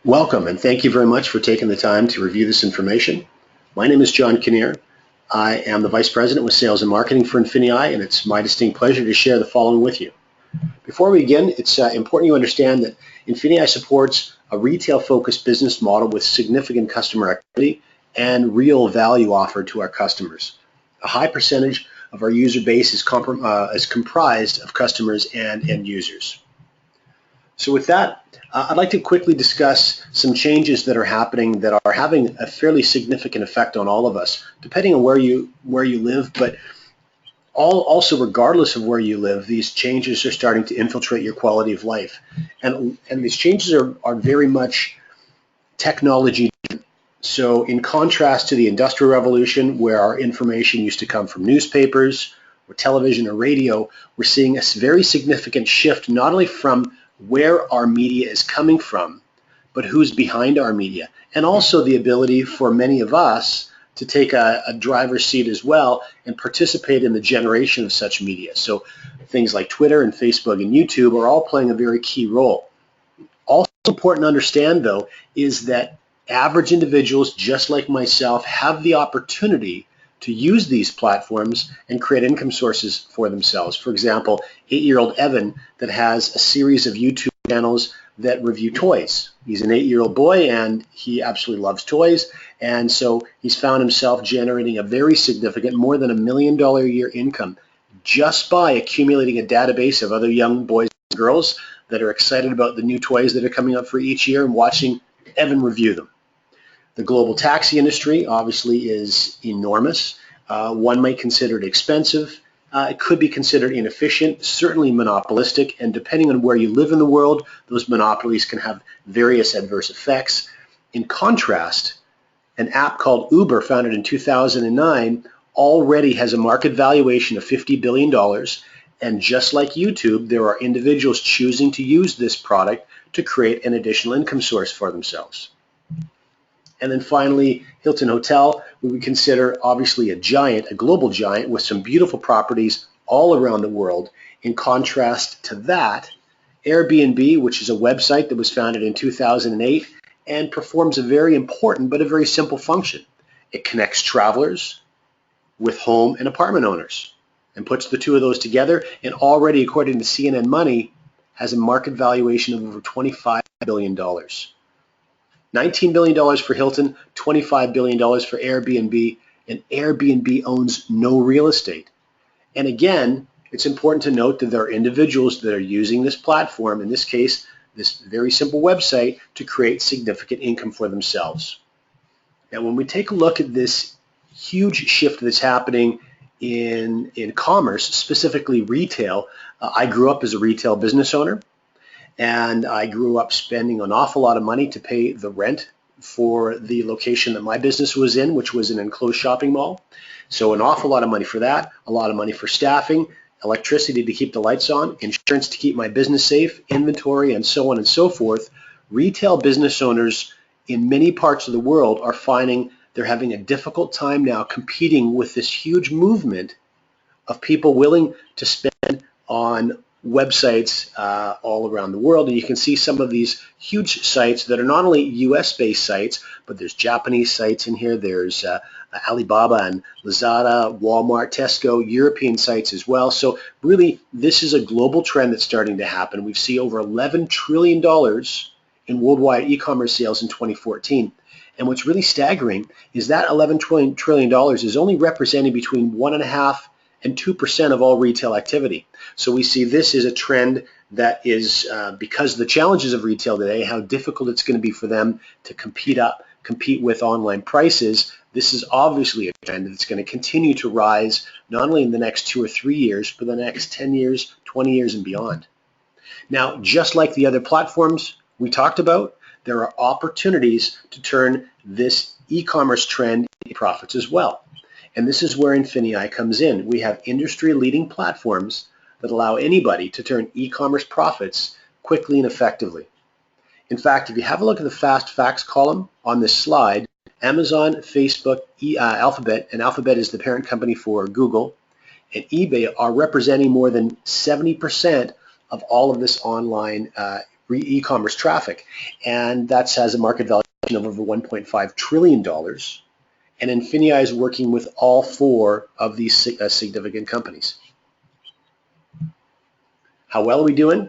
Welcome, and thank you very much for taking the time to review this information. My name is John Kinnear. I am the Vice President with Sales and Marketing for INFINii, and it's my distinct pleasure to share the following with you. Before we begin, it's important you understand that INFINii supports a retail-focused business model with significant customer activity and real value offered to our customers. A high percentage of our user base is comprised of customers and end users. So with that, I'd like to quickly discuss some changes that are happening that are having a fairly significant effect on all of us, depending on where you live, but also regardless of where you live, these changes are starting to infiltrate your quality of life. And these changes are very much technology driven. So in contrast to the Industrial Revolution, where our information used to come from newspapers or television or radio, we're seeing a very significant shift not only from where our media is coming from, but who's behind our media, and also the ability for many of us to take a driver's seat as well and participate in the generation of such media. So things like Twitter and Facebook and YouTube are all playing a very key role. Also important to understand, though, is that average individuals, just like myself, have the opportunity to use these platforms and create income sources for themselves. For example, 8-year-old Evan that has a series of YouTube channels that review toys. He's an 8-year-old boy and he absolutely loves toys, and so he's found himself generating a very significant, more than $1 million a year income just by accumulating a database of other young boys and girls that are excited about the new toys that are coming up for each year and watching Evan review them. The global taxi industry obviously is enormous. One might consider it expensive. It could be considered inefficient, certainly monopolistic, and depending on where you live in the world, those monopolies can have various adverse effects. In contrast, an app called Uber, founded in 2009, already has a market valuation of $50 billion, and just like YouTube, there are individuals choosing to use this product to create an additional income source for themselves. And then finally, Hilton Hotel, we would consider obviously a giant, a global giant with some beautiful properties all around the world. In contrast to that, Airbnb, which is a website that was founded in 2008 and performs a very important but a very simple function. It connects travelers with home and apartment owners and puts the two of those together, and already, according to CNN Money, has a market valuation of over $25 billion. $19 billion for Hilton, $25 billion for Airbnb, and Airbnb owns no real estate. And again, it's important to note that there are individuals that are using this platform, in this case, this very simple website, to create significant income for themselves. Now, when we take a look at this huge shift that's happening in commerce, specifically retail, I grew up as a retail business owner. And I grew up spending an awful lot of money to pay the rent for the location that my business was in, which was an enclosed shopping mall. So an awful lot of money for that, a lot of money for staffing, electricity to keep the lights on, insurance to keep my business safe, inventory, and so on and so forth. Retail business owners in many parts of the world are finding they're having a difficult time now competing with this huge movement of people willing to spend on websites all around the world. And you can see some of these huge sites that are not only US-based sites, but there's Japanese sites in here. There's Alibaba and Lazada, Walmart, Tesco, European sites as well. So really, this is a global trend that's starting to happen. We see over $11 trillion in worldwide e-commerce sales in 2014. And what's really staggering is that $11 trillion is only representing between 1.5% and 2% of all retail activity. So we see this is a trend that is, because of the challenges of retail today, how difficult it's going to be for them to compete with online prices. This is obviously a trend that's going to continue to rise, not only in the next 2 or 3 years, but the next 10 years, 20 years, and beyond. Now, just like the other platforms we talked about, there are opportunities to turn this e-commerce trend into profits as well. And this is where INFINii comes in. We have industry-leading platforms that allow anybody to turn e-commerce profits quickly and effectively. In fact, if you have a look at the fast facts column on this slide, Amazon, Facebook, Alphabet, and Alphabet is the parent company for Google, and eBay are representing more than 70% of all of this online e-commerce traffic, and that has a market valuation of over $1.5 trillion. And INFINii is working with all four of these significant companies. How well are we doing?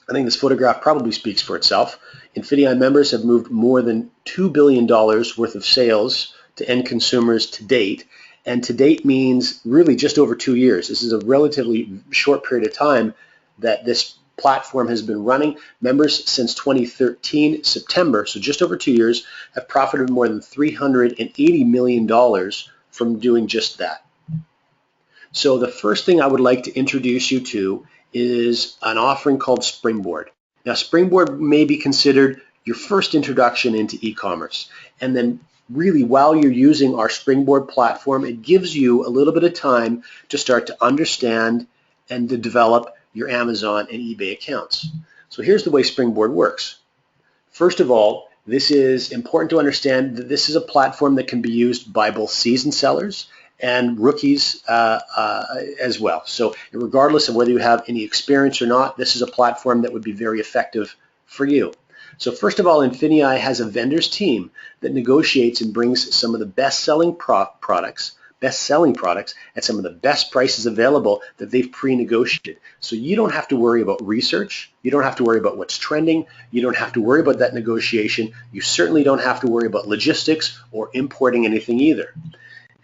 I think this photograph probably speaks for itself. INFINii members have moved more than $2 billion worth of sales to end consumers to date. And to date means really just over 2 years. This is a relatively short period of time that this platform has been running. Members since 2013 September, so just over 2 years, have profited more than $380 million from doing just that. So the first thing I would like to introduce you to is an offering called Springboard. Now, Springboard may be considered your first introduction into e-commerce. And then really, while you're using our Springboard platform, it gives you a little bit of time to start to understand and to develop your Amazon and eBay accounts. So here's the way Springboard works. First of all, this is important to understand that this is a platform that can be used by both seasoned sellers and rookies as well. So regardless of whether you have any experience or not, this is a platform that would be very effective for you. So first of all, INFINii has a vendors team that negotiates and brings some of the best-selling products at some of the best prices available that they've pre-negotiated. So you don't have to worry about research. You don't have to worry about what's trending. You don't have to worry about that negotiation. You certainly don't have to worry about logistics or importing anything either.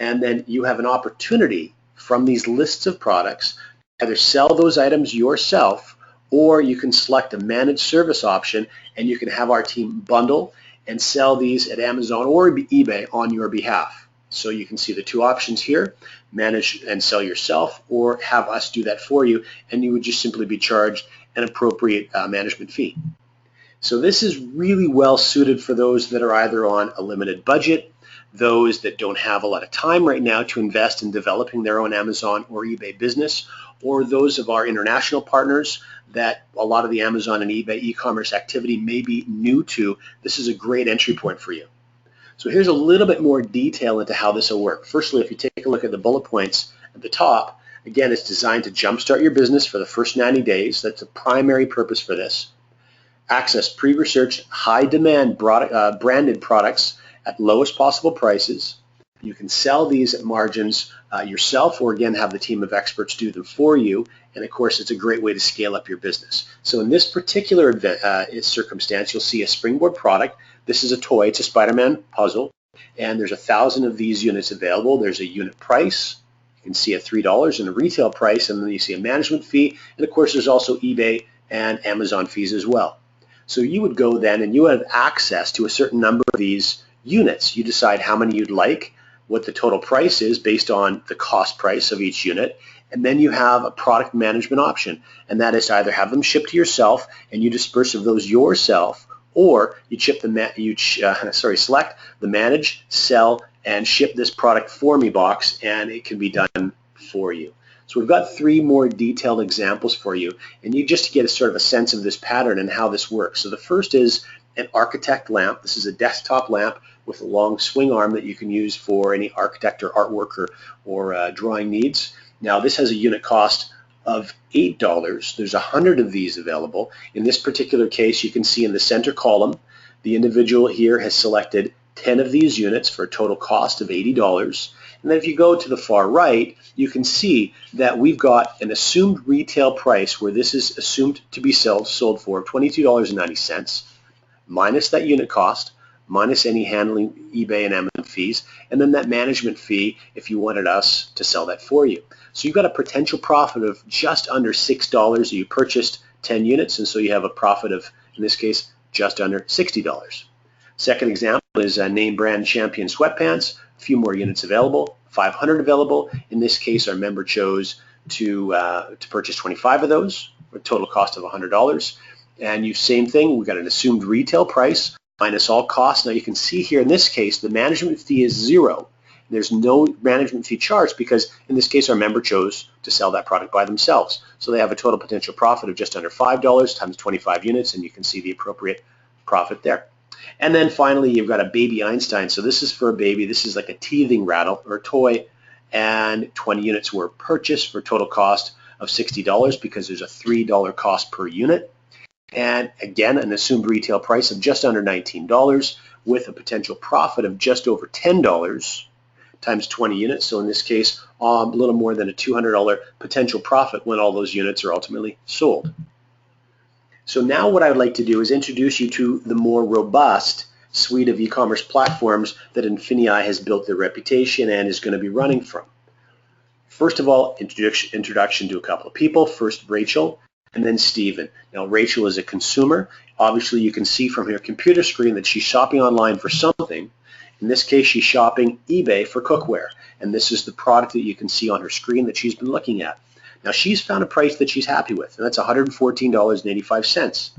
And then you have an opportunity from these lists of products to either sell those items yourself, or you can select a managed service option and you can have our team bundle and sell these at Amazon or eBay on your behalf. So you can see the two options here: manage and sell yourself, or have us do that for you, and you would just simply be charged an appropriate management fee. So this is really well suited for those that are either on a limited budget, those that don't have a lot of time right now to invest in developing their own Amazon or eBay business, or those of our international partners that a lot of the Amazon and eBay e-commerce activity may be new to. This is a great entry point for you. So here's a little bit more detail into how this will work. Firstly, if you take a look at the bullet points at the top, again, it's designed to jumpstart your business for the first 90 days. That's the primary purpose for this. Access pre-researched, high-demand branded products at lowest possible prices. You can sell these at margins yourself, or again have the team of experts do them for you. And of course, it's a great way to scale up your business. So in this particular circumstance, you'll see a Springboard product. This is a toy. It's a Spider-Man puzzle, and there's 1,000 of these units available. There's a unit price. You can see at $3 and a retail price, and then you see a management fee. And of course, there's also eBay and Amazon fees as well. So you would go then and you have access to a certain number of these units. You decide how many you'd like, what the total price is based on the cost price of each unit, and then you have a product management option, and that is to either have them shipped to yourself and you disperse of those yourself, or you select the manage, sell, and ship this product for me box, and it can be done for you. So we've got 3 more detailed examples for you, and you just get a sort of a sense of this pattern and how this works. So the first is an architect lamp. This is a desktop lamp with a long swing arm that you can use for any architect or artwork or drawing needs. Now this has a unit cost of $8. There's 100 of these available. In this particular case, you can see in the center column, the individual here has selected 10 of these units for a total cost of $80. And then if you go to the far right, you can see that we've got an assumed retail price where this is assumed to be sold for $22.90, minus that unit cost, minus any handling eBay and Amazon fees, and then that management fee if you wanted us to sell that for you. So you've got a potential profit of just under $6. You purchased 10 units, and so you have a profit of, in this case, just under $60. Second example is name brand Champion sweatpants. A few more units available, 500 available. In this case, our member chose to purchase 25 of those, for a total cost of $100. And same thing, we've got an assumed retail price minus all costs. Now you can see here in this case, the management fee is $0. There's no management fee charged because in this case, our member chose to sell that product by themselves. So they have a total potential profit of just under $5 times 25 units, and you can see the appropriate profit there. And then finally, you've got a baby Einstein. So this is for a baby. This is like a teething rattle or toy, and 20 units were purchased for a total cost of $60 because there's a $3 cost per unit. And again, an assumed retail price of just under $19 with a potential profit of just over $10 times 20 units. So in this case, a little more than a $200 potential profit when all those units are ultimately sold. So now what I would like to do is introduce you to the more robust suite of e-commerce platforms that INFINii has built their reputation and is going to be running from. First of all, introduction to a couple of people. First, Rachel, and then Stephen. Now, Rachel is a consumer. Obviously, you can see from her computer screen that she's shopping online for something. In this case, she's shopping eBay for cookware, and this is the product that you can see on her screen that she's been looking at. Now, she's found a price that she's happy with, and that's $114.85.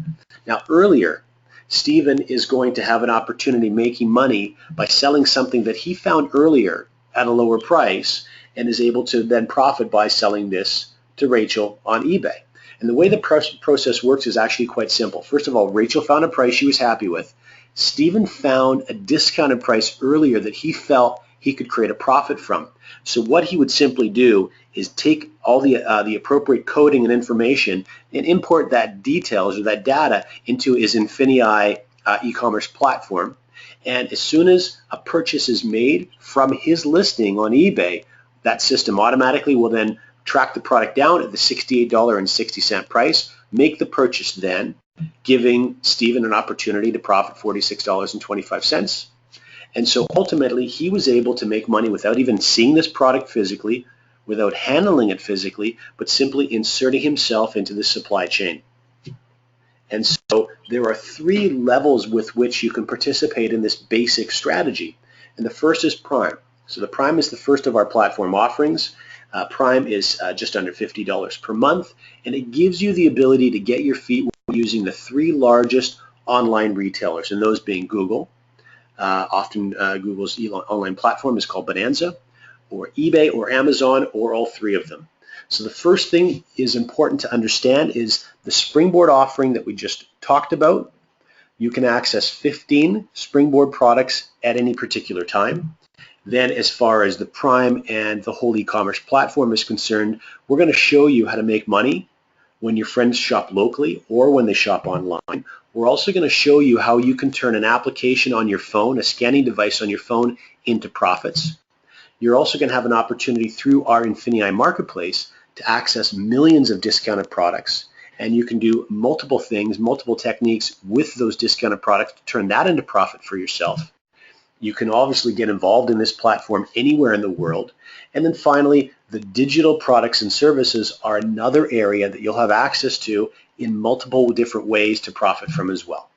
Now, earlier, Stephen is going to have an opportunity making money by selling something that he found earlier at a lower price and is able to then profit by selling this to Rachel on eBay. And the way the process works is actually quite simple. First of all, Rachel found a price she was happy with. Stephen found a discounted price earlier that he felt he could create a profit from. So what he would simply do is take all the appropriate coding and information and import that details or that data into his INFINii e-commerce platform. And as soon as a purchase is made from his listing on eBay, that system automatically will then track the product down at the $68.60 price, make the purchase then, giving Stephen an opportunity to profit $46.25. And so ultimately, he was able to make money without even seeing this product physically, without handling it physically, but simply inserting himself into the supply chain. And so there are three levels with which you can participate in this basic strategy. And the first is Prime. So the Prime is the first of our platform offerings. Prime is just under $50 per month, and it gives you the ability to get your feet using the three largest online retailers, and those being Google. Often Google's online platform is called Bonanza, or eBay, or Amazon, or all three of them. So the first thing is important to understand is the Springboard offering that we just talked about. You can access 15 Springboard products at any particular time. Then as far as the Prime and the whole e-commerce platform is concerned, we're going to show you how to make money when your friends shop locally or when they shop online. We're also going to show you how you can turn an application on your phone, a scanning device on your phone, into profits. You're also going to have an opportunity through our INFINii marketplace to access millions of discounted products, and you can do multiple things, multiple techniques with those discounted products to turn that into profit for yourself. You can obviously get involved in this platform anywhere in the world. And then finally, the digital products and services are another area that you'll have access to in multiple different ways to profit from as well.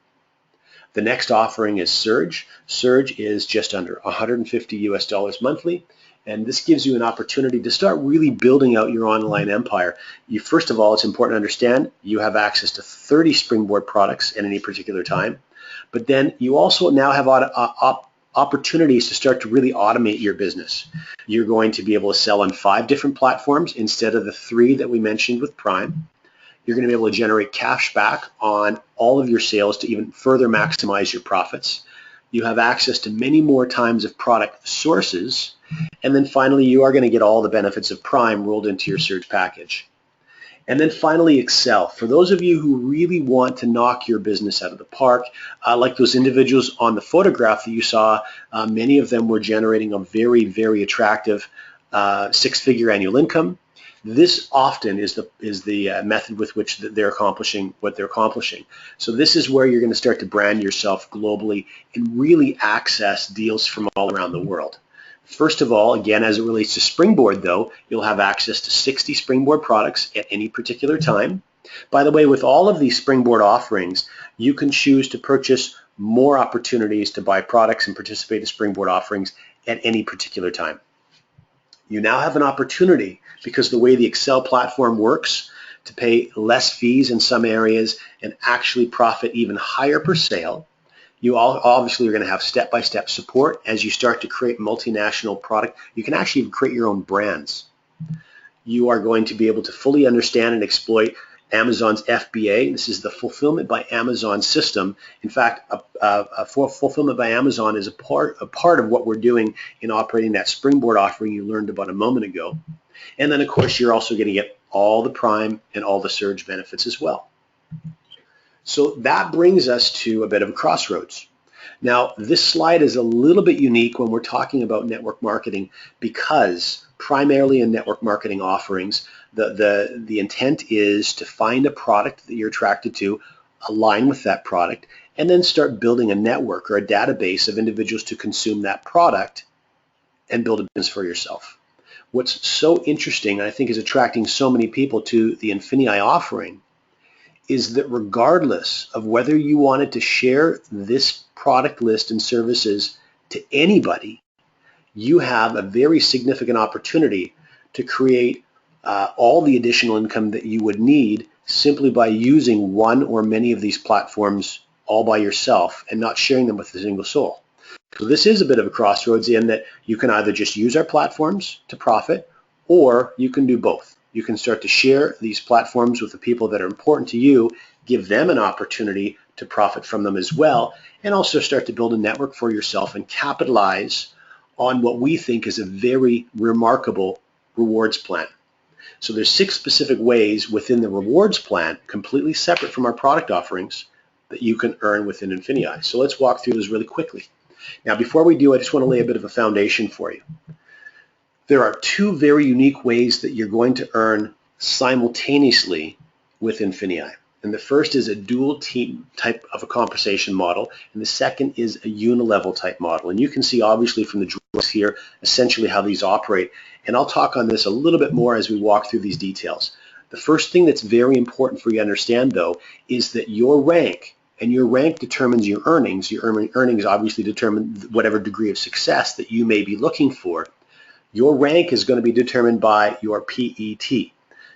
The next offering is Surge. Surge is just under $150 monthly, and this gives you an opportunity to start really building out your online empire. First of all, it's important to understand you have access to 30 Springboard products at any particular time, but then you also now have opportunities to start to really automate your business. You're going to be able to sell on 5 different platforms instead of the 3 that we mentioned with Prime. You're going to be able to generate cash back on all of your sales to even further maximize your profits. You have access to many more times of product sources. And then finally, you are going to get all the benefits of Prime rolled into your Surge package. And then finally, Excel. For those of you who really want to knock your business out of the park, like those individuals on the photograph that you saw, many of them were generating a very, very attractive 6-figure annual income. This often is the method with which they're accomplishing what they're accomplishing. So this is where you're going to start to brand yourself globally and really access deals from all around the world. First of all, again, as it relates to Springboard, though, you'll have access to 60 Springboard products at any particular time. By the way, with all of these Springboard offerings, you can choose to purchase more opportunities to buy products and participate in Springboard offerings at any particular time. You now have an opportunity, because the way the Excel platform works, to pay less fees in some areas and actually profit even higher per sale. You obviously are going to have step-by-step support as you start to create multinational product. You can actually even create your own brands. You are going to be able to fully understand and exploit Amazon's FBA. This is the Fulfillment by Amazon system. In fact, Fulfillment by Amazon is a part of what we're doing in operating that Springboard offering you learned about a moment ago. And then, of course, you're also going to get all the Prime and all the Surge benefits as well. So that brings us to a bit of a crossroads. Now, this slide is a little bit unique when we're talking about network marketing because primarily in network marketing offerings, the intent is to find a product that you're attracted to, align with that product, and then start building a network or a database of individuals to consume that product and build a business for yourself. What's so interesting, and I think is attracting so many people to the INFINii offering, is that regardless of whether you wanted to share this product list and services to anybody, you have a very significant opportunity to create all the additional income that you would need simply by using one or many of these platforms all by yourself and not sharing them with a single soul. So this is a bit of a crossroads in that you can either just use our platforms to profit, or you can do both. You can start to share these platforms with the people that are important to you, give them an opportunity to profit from them as well, and also start to build a network for yourself and capitalize on what we think is a very remarkable rewards plan. So there's 6 specific ways within the rewards plan, completely separate from our product offerings, that you can earn within INFINii. So let's walk through those really quickly. Now, before we do, I just want to lay a bit of a foundation for you. There are 2 very unique ways that you're going to earn simultaneously with INFINii. And the first is a dual team type of a compensation model, and the second is a unilevel type model. And you can see obviously from the drawings here essentially how these operate. And I'll talk on this a little bit more as we walk through these details. The first thing that's very important for you to understand, though, is that your rank, and your rank determines your earnings. Your earnings obviously determine whatever degree of success that you may be looking for. Your rank is going to be determined by your PET.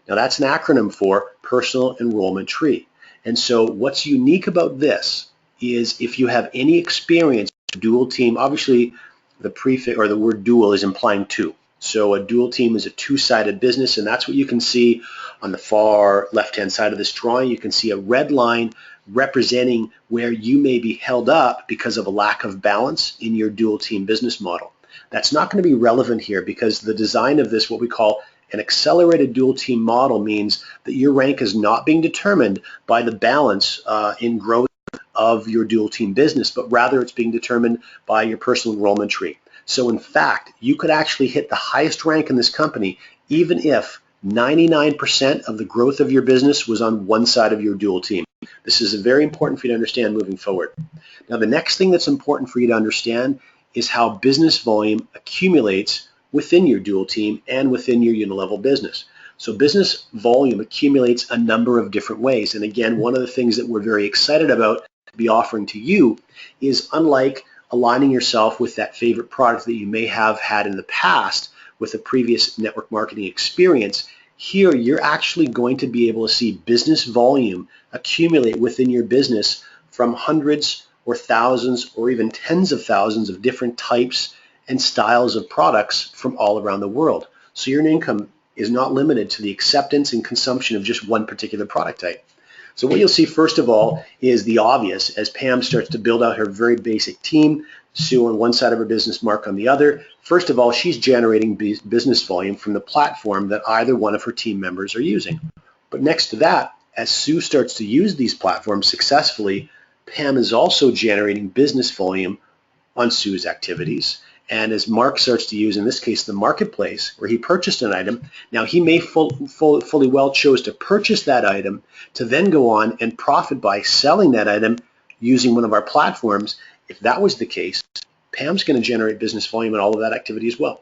Now that's an acronym for Personal Enrollment Tree. And so what's unique about this is if you have any experience with dual team, obviously the prefix or the word dual is implying 2. So a dual team is a 2-sided business, and that's what you can see on the far left-hand side of this drawing. You can see a red line representing where you may be held up because of a lack of balance in your dual team business model. That's not going to be relevant here because the design of this, what we call an accelerated dual team model, means that your rank is not being determined by the balance in growth of your dual team business, but rather it's being determined by your personal enrollment tree. So in fact, you could actually hit the highest rank in this company even if 99% of the growth of your business was on one side of your dual team. This is very important for you to understand moving forward. Now, the next thing that's important for you to understand is how business volume accumulates within your dual team and within your unilevel business. So business volume accumulates a number of different ways. And again, one of the things that we're very excited about to be offering to you is, unlike aligning yourself with that favorite product that you may have had in the past with a previous network marketing experience, here you're actually going to be able to see business volume accumulate within your business from hundreds or thousands or even tens of thousands of different types and styles of products from all around the world. So your income is not limited to the acceptance and consumption of just one particular product type. So what you'll see first of all is the obvious as Pam starts to build out her very basic team, Sue on one side of her business, Mark on the other. First of all, she's generating business volume from the platform that either one of her team members are using. But next to that, as Sue starts to use these platforms successfully, Pam is also generating business volume on Sue's activities. And as Mark starts to use, in this case, the marketplace where he purchased an item, now he may fully well chose to purchase that item to then go on and profit by selling that item using one of our platforms. If that was the case, Pam's going to generate business volume in all of that activity as well.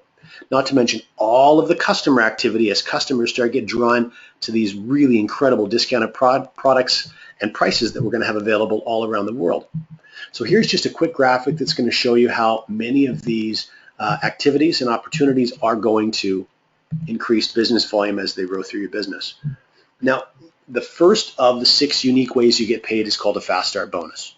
Not to mention all of the customer activity as customers start to get drawn to these really incredible discounted products and prices that we're going to have available all around the world. So here's just a quick graphic that's going to show you how many of these activities and opportunities are going to increase business volume as they grow through your business. Now, the first of the 6 unique ways you get paid is called a Fast Start bonus.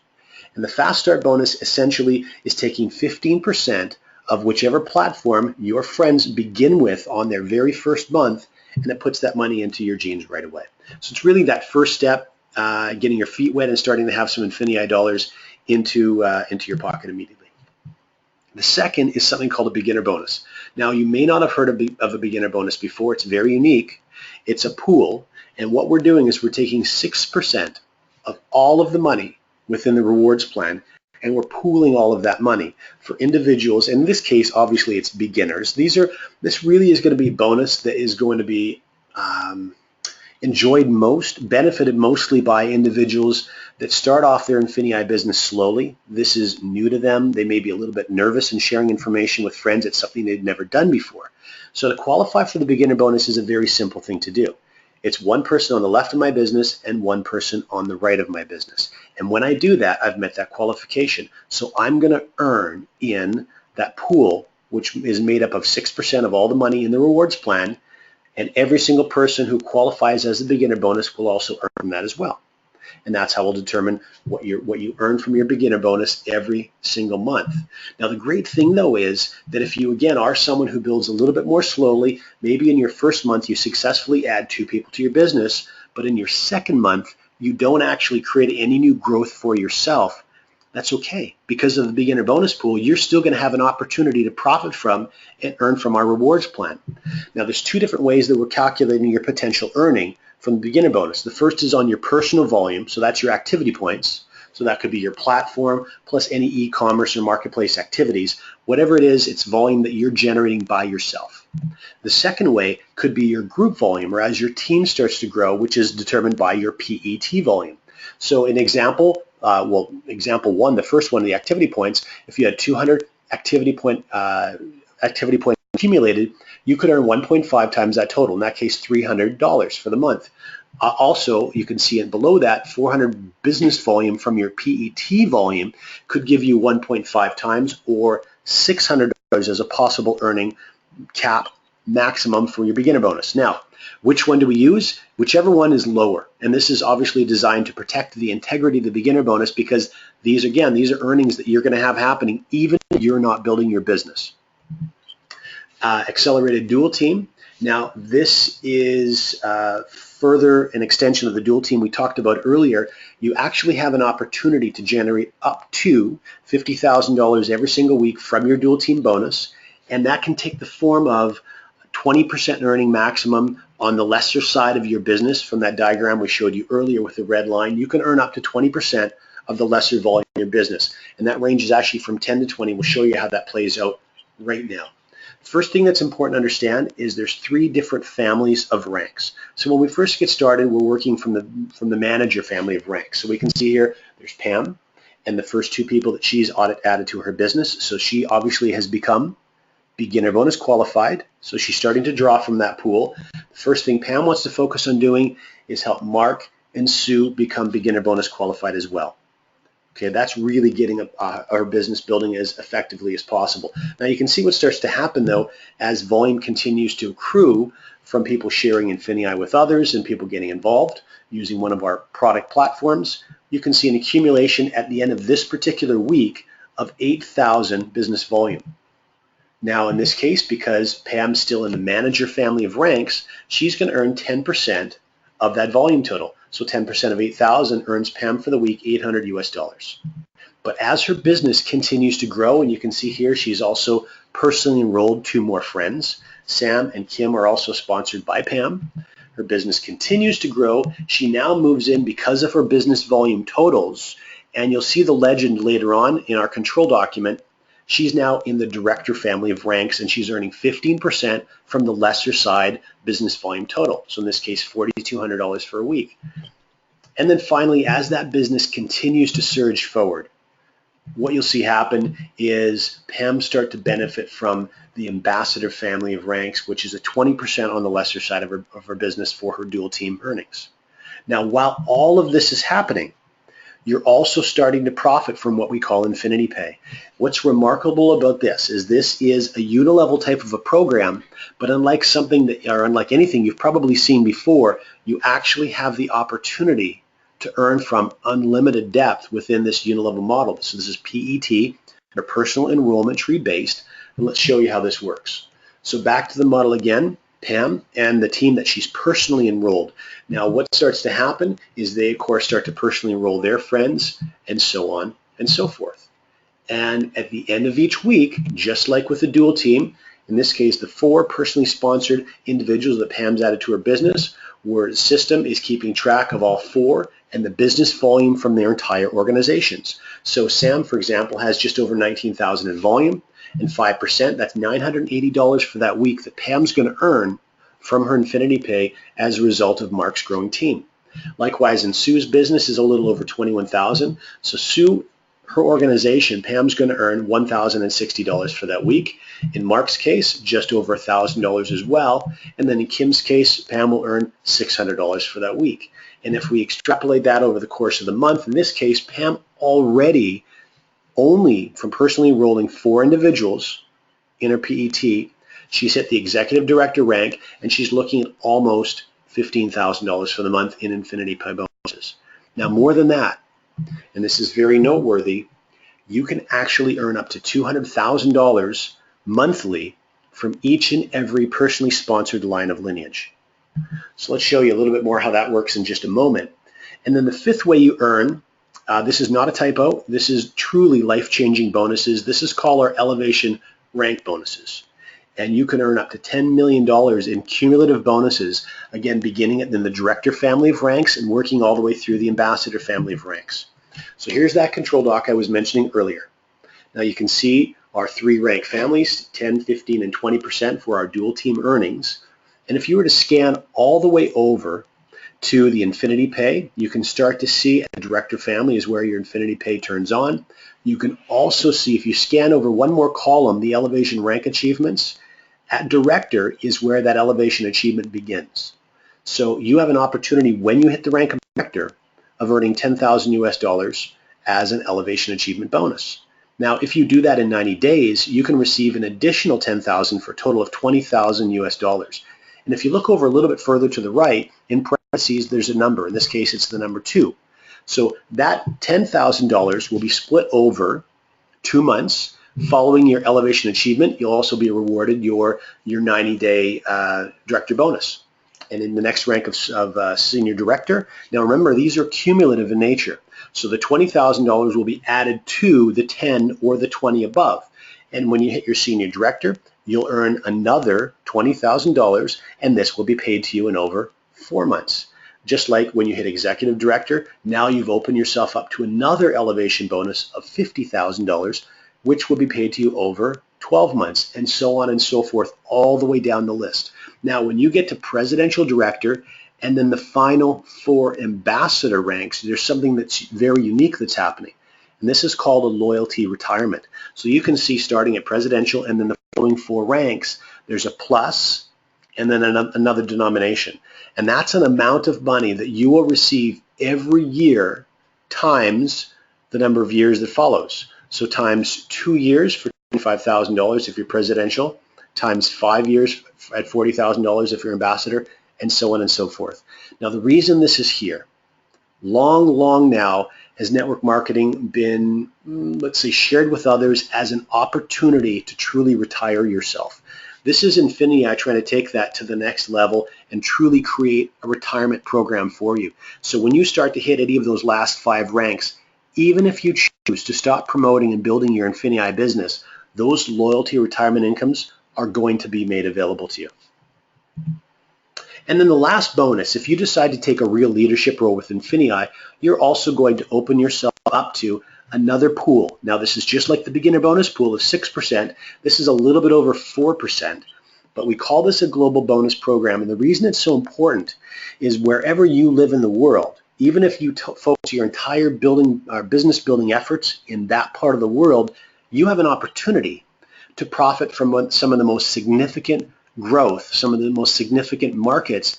And the Fast Start bonus essentially is taking 15% of whichever platform your friends begin with on their very first month, and it puts that money into your jeans right away. So it's really that first step, getting your feet wet and starting to have some INFINii dollars into your pocket immediately. The second is something called a beginner bonus. Now, you may not have heard of a beginner bonus before. It's very unique. It's a pool, and what we're doing is we're taking 6% of all of the money within the rewards plan, and we're pooling all of that money for individuals. In this case, obviously, it's beginners. This really is going to be a bonus that is going to be enjoyed most, benefited mostly by individuals that start off their INFINii business slowly. This is new to them. They may be a little bit nervous in sharing information with friends. It's something they've never done before. So to qualify for the beginner bonus is a very simple thing to do. It's one person on the left of my business and one person on the right of my business. And when I do that, I've met that qualification. So I'm going to earn in that pool, which is made up of 6% of all the money in the rewards plan, and every single person who qualifies as a beginner bonus will also earn that as well. And that's how we'll determine what you earn from your beginner bonus every single month. Now, the great thing, though, is that if you, again, are someone who builds a little bit more slowly, maybe in your first month you successfully add 2 people to your business, but in your second month you don't actually create any new growth for yourself, that's okay. Because of the beginner bonus pool, you're still going to have an opportunity to profit from and earn from our rewards plan. Now, there's 2 different ways that we're calculating your potential earning from the beginner bonus. The first is on your personal volume, so that's your activity points. So that could be your platform plus any e-commerce or marketplace activities. Whatever it is, it's volume that you're generating by yourself. The second way could be your group volume, or as your team starts to grow, which is determined by your PET volume. So an example, example 1, the first one, the activity points, if you had 200 activity points accumulated, you could earn 1.5 times that total, in that case $300 for the month. Also, you can see it below that, 400 business volume from your PET volume could give you 1.5 times, or $600 as a possible earning cap maximum for your beginner bonus. Now, which one do we use? Whichever one is lower. And this is obviously designed to protect the integrity of the beginner bonus, because these are earnings that you're going to have happening even if you're not building your business. Accelerated dual team. Now, this is further an extension of the dual team we talked about earlier. You actually have an opportunity to generate up to $50,000 every single week from your dual team bonus, and that can take the form of 20% earning maximum on the lesser side of your business. From that diagram we showed you earlier with the red line, you can earn up to 20% of the lesser volume in your business, and that range is actually from 10 to 20. We'll show you how that plays out right now. First thing that's important to understand is there's 3 different families of ranks. So when we first get started, we're working from the manager family of ranks. So we can see here there's Pam and the first 2 people that she's added to her business. So she obviously has become beginner bonus qualified. So she's starting to draw from that pool. The first thing Pam wants to focus on doing is help Mark and Sue become beginner bonus qualified as well. Okay, that's really getting our business building as effectively as possible. Now you can see what starts to happen, though, as volume continues to accrue from people sharing INFINii with others and people getting involved using one of our product platforms. You can see an accumulation at the end of this particular week of 8,000 business volume. Now in this case, because Pam's still in the manager family of ranks, she's going to earn 10% of that volume total. So 10% of 8,000 earns Pam for the week $800 US. But as her business continues to grow, and you can see here she's also personally enrolled 2 more friends. Sam and Kim are also sponsored by Pam. Her business continues to grow. She now moves in because of her business volume totals, and you'll see the legend later on in our control document. She's now in the director family of ranks, and she's earning 15% from the lesser side business volume total. So in this case, $4,200 for a week. And then finally, as that business continues to surge forward, what you'll see happen is Pam start to benefit from the ambassador family of ranks, which is a 20% on the lesser side of her business for her dual team earnings. Now, while all of this is happening, you're also starting to profit from what we call INFINii Pay. What's remarkable about this is a unilevel type of a program, but unlike anything you've probably seen before, you actually have the opportunity to earn from unlimited depth within this unilevel model. So this is PET, or personal enrollment tree based, and let's show you how this works. So back to the model again. Pam and the team that she's personally enrolled. Now what starts to happen is they of course start to personally enroll their friends, and so on and so forth. And at the end of each week, just like with the dual team, In this case, the 4 personally sponsored individuals that Pam's added to her business, where the system is keeping track of all 4 and the business volume from their entire organizations. So Sam, for example, has just over 19,000 in volume, and 5%, that's $980 for that week that Pam's going to earn from her INFINii Pay as a result of Mark's growing team. Likewise, in Sue's business is a little over 21,000. So Sue, her organization, Pam's going to earn $1,060 for that week. In Mark's case, just over $1,000 as well. And then in Kim's case, Pam will earn $600 for that week. And if we extrapolate that over the course of the month, in this case, Pam already, only from personally enrolling 4 individuals in her PET, she's hit the executive director rank, and she's looking at almost $15,000 for the month in INFINii Pay bonuses. Now, more than that, and this is very noteworthy, you can actually earn up to $200,000 monthly from each and every personally sponsored line of lineage. So let's show you a little bit more how that works in just a moment. And then the 5th way you earn, this is not a typo, this is truly life-changing bonuses. This is called our elevation rank bonuses. And you can earn up to $10 million in cumulative bonuses, again, beginning in the director family of ranks and working all the way through the ambassador family of ranks. So here's that control doc I was mentioning earlier. Now you can see our 3 rank families, 10, 15, and 20% for our dual team earnings. And if you were to scan all the way over to the INFINii Pay, you can start to see the director family is where your INFINii Pay turns on. You can also see, if you scan over one more column, the elevation rank achievements. At director is where that elevation achievement begins. So you have an opportunity when you hit the rank of director of earning $10,000 as an elevation achievement bonus. Now, if you do that in 90 days, you can receive an additional $10,000 for a total of $20,000. And if you look over a little bit further to the right, in parentheses, there's a number. In this case, it's the number 2. So that $10,000 will be split over 2 months. Following your elevation achievement, you'll also be rewarded your 90-day director bonus. And in the next rank of senior director, now remember, these are cumulative in nature. So the $20,000 will be added to the 10 or the 20 above. And when you hit your senior director, you'll earn another $20,000, and this will be paid to you in over 4 months. Just like when you hit executive director, now you've opened yourself up to another elevation bonus of $50,000, which will be paid to you over 12 months, and so on and so forth, all the way down the list. Now, when you get to presidential director and then the final 4 ambassador ranks, there's something that's very unique that's happening. And this is called a loyalty retirement. So you can see starting at presidential and then the following 4 ranks, there's a plus and then another denomination. And that's an amount of money that you will receive every year times the number of years that follows. So times 2 years for $25,000 if you're presidential, times 5 years at $40,000 if you're ambassador, and so on and so forth. Now the reason this is here, long now has network marketing been, let's say, shared with others as an opportunity to truly retire yourself. This is INFINii trying to take that to the next level and truly create a retirement program for you. So when you start to hit any of those last 5 ranks, even if you choose to stop promoting and building your INFINii business, those loyalty retirement incomes are going to be made available to you. And then the last bonus, if you decide to take a real leadership role with INFINii, you're also going to open yourself up to another pool. Now this is just like the beginner bonus pool of 6%. This is a little bit over 4%, but we call this a global bonus program. And the reason it's so important is wherever you live in the world, even if you focus your entire business building efforts in that part of the world, you have an opportunity to profit from some of the most significant growth, some of the most significant markets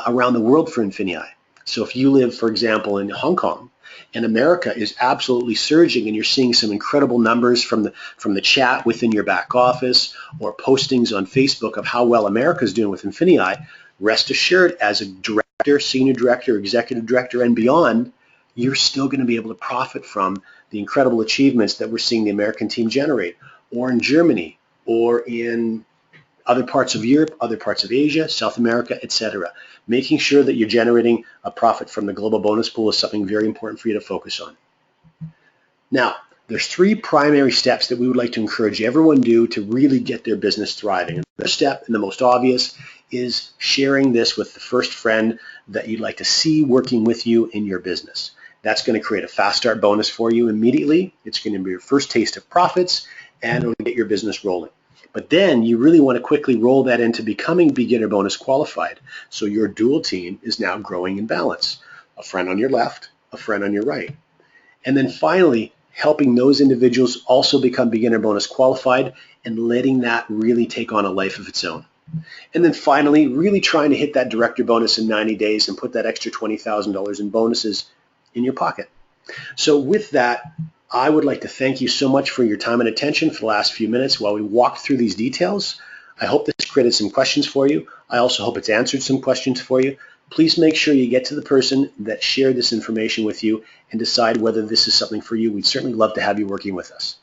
around the world for INFINii. So if you live, for example, in Hong Kong, and America is absolutely surging, and you're seeing some incredible numbers from the chat within your back office or postings on Facebook of how well America is doing with INFINii, rest assured, as a director, senior director, executive director, and beyond, you're still going to be able to profit from the incredible achievements that we're seeing the American team generate, or in Germany, or in other parts of Europe, other parts of Asia, South America, etc. Making sure that you're generating a profit from the global bonus pool is something very important for you to focus on. Now, There's 3 primary steps that we would like to encourage everyone do to really get their business thriving. And the first step, and the most obvious, is sharing this with the first friend that you'd like to see working with you in your business. That's going to create a fast start bonus for you immediately. It's going to be your first taste of profits, and it'll get your business rolling. But then you really want to quickly roll that into becoming beginner bonus qualified. So your dual team is now growing in balance. A friend on your left, a friend on your right. And then finally, helping those individuals also become beginner bonus qualified and letting that really take on a life of its own. And then finally, really trying to hit that director bonus in 90 days and put that extra $20,000 in bonuses in your pocket. So with that, I would like to thank you so much for your time and attention for the last few minutes while we walked through these details. I hope this created some questions for you. I also hope it's answered some questions for you. Please make sure you get to the person that shared this information with you and decide whether this is something for you. We'd certainly love to have you working with us.